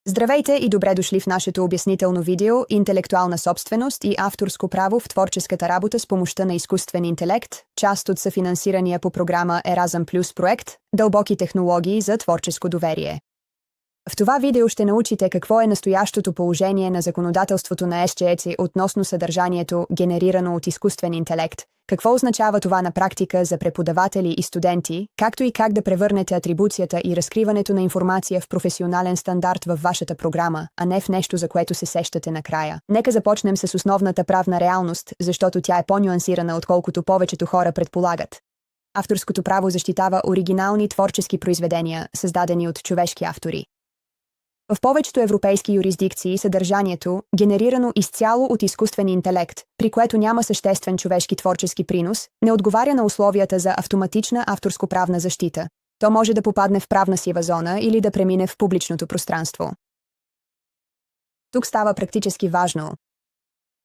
Здравейте и добре дошли в нашето обяснително видео «Интелектуална собственост и авторско право в творческата работа с помощта на изкуствен интелект», част от съфинансирания по програма Erasmus Plus проект «Дълбоки технологии за творческо доверие». В това видео ще научите какво е настоящото положение на законодателството на ЕС относно съдържанието, генерирано от изкуствен интелект, какво означава това на практика за преподаватели и студенти, както и как да превърнете атрибуцията и разкриването на информация в професионален стандарт във вашата програма, а не в нещо, за което се сещате накрая. Нека започнем с основната правна реалност, защото тя е по-нюансирана, отколкото повечето хора предполагат. Авторското право защитава оригинални творчески произведения, създадени от човешки автори. В повечето европейски юрисдикции съдържанието, генерирано изцяло от изкуствен интелект, при което няма съществен човешки творчески принос, не отговаря на условията за автоматична авторско-правна защита. То може да попадне в правна сива зона или да премине в публичното пространство. Тук става практически важно.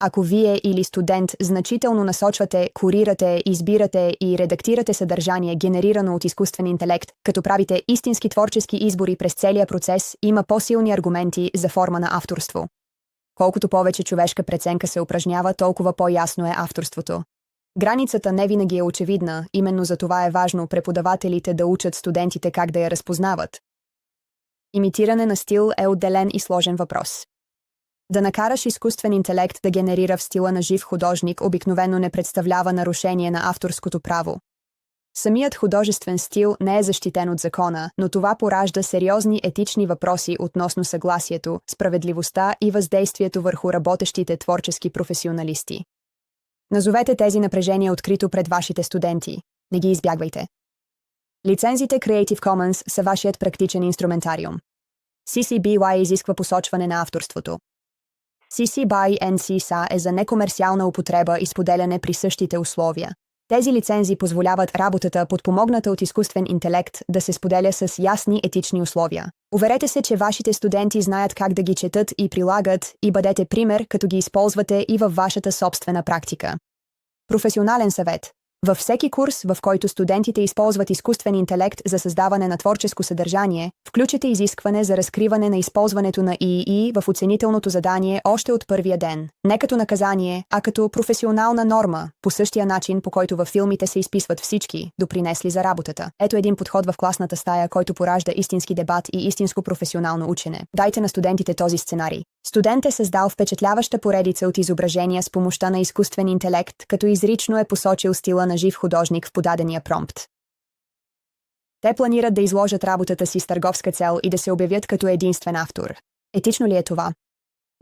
Ако вие или студент значително насочвате, курирате, избирате и редактирате съдържание, генерирано от изкуствен интелект, като правите истински творчески избори през целия процес, има по-силни аргументи за форма на авторство. Колкото повече човешка преценка се упражнява, толкова по-ясно е авторството. Границата не винаги е очевидна, именно за това е важно преподавателите да учат студентите как да я разпознават. Имитиране на стил е отделен и сложен въпрос. Да накараш изкуствен интелект да генерира в стила на жив художник обикновено не представлява нарушение на авторското право. Самият художествен стил не е защитен от закона, но това поражда сериозни етични въпроси относно съгласието, справедливостта и въздействието върху работещите творчески професионалисти. Назовете тези напрежения открито пред вашите студенти. Не ги избягвайте. Лицензите Creative Commons са вашият практичен инструментариум. CC BY изисква посочване на авторството. CC BY NC е за некомерциална употреба и споделяне при същите условия. Тези лицензи позволяват работата, подпомогната от изкуствен интелект, да се споделя с ясни етични условия. Уверете се, че вашите студенти знаят как да ги четат и прилагат, и бъдете пример, като ги използвате и във вашата собствена практика. Професионален съвет. Във всеки курс, в който студентите използват изкуствен интелект за създаване на творческо съдържание, включете изискване за разкриване на използването на ИИ в оценителното задание още от първия ден. Не като наказание, а като професионална норма, по същия начин, по който във филмите се изписват всички, допринесли за работата. Ето един подход в класната стая, който поражда истински дебат и истинско професионално учене. Дайте на студентите този сценарий. Студент е създал впечатляваща поредица от изображения с помощта на изкуствен интелект, като изрично е посочил стила на жив художник в подадения промпт. Те планират да изложат работата си с търговска цел и да се обявят като единствен автор. Етично ли е това?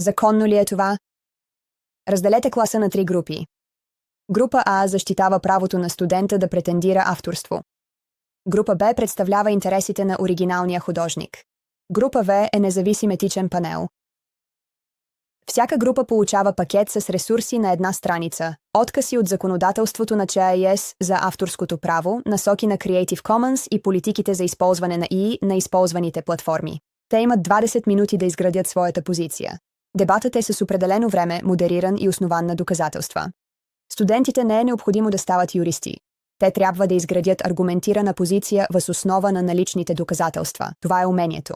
Законно ли е това? Разделете класа на 3 групи. Група А защитава правото на студента да претендира авторство. Група Б представлява интересите на оригиналния художник. Група В е независим етичен панел. Всяка група получава пакет с ресурси на една страница, откази от законодателството на ЧАЕС за авторското право, насоки на Creative Commons и политиките за използване на ИИ на използваните платформи. Те имат 20 минути да изградят своята позиция. Дебатът е с определено време, модериран и основан на доказателства. Студентите не е необходимо да стават юристи. Те трябва да изградят аргументирана позиция въз основа на наличните доказателства. Това е умението.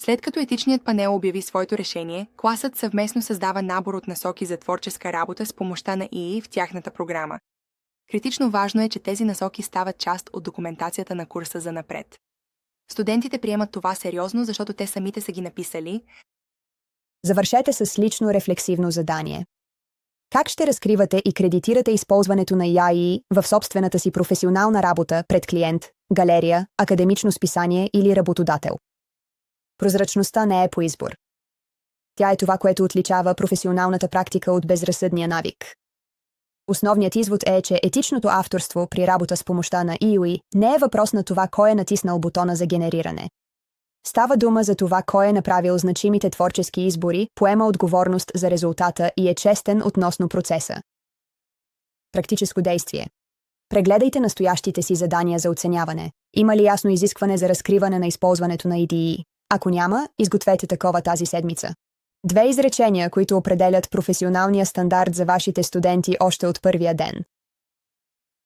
След като етичният панел обяви своето решение, класът съвместно създава набор от насоки за творческа работа с помощта на ИИ в тяхната програма. Критично важно е, че тези насоки стават част от документацията на курса за напред. Студентите приемат това сериозно, защото те самите са ги написали. Завършете с лично рефлексивно задание. Как ще разкривате и кредитирате използването на AI в собствената си професионална работа пред клиент, галерия, академично списание или работодател? Прозрачността не е по избор. Тя е това, което отличава професионалната практика от безразсъдния навик. Основният извод е, че етичното авторство при работа с помощта на ИИ не е въпрос на това кой е натиснал бутона за генериране. Става дума за това кой е направил значимите творчески избори, поема отговорност за резултата и е честен относно процеса. Практическо действие. Прегледайте настоящите си задания за оценяване. Има ли ясно изискване за разкриване на използването на ИИ? Ако няма, изгответе такова тази седмица. 2 изречения, които определят професионалния стандарт за вашите студенти още от първия ден.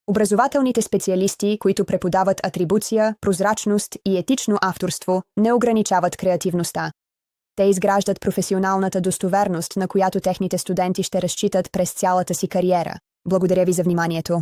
Образователните специалисти, които преподават атрибуция, прозрачност и етично авторство, не ограничават креативността. Те изграждат професионалната достоверност, на която техните студенти ще разчитат през цялата си кариера. Благодаря ви за вниманието.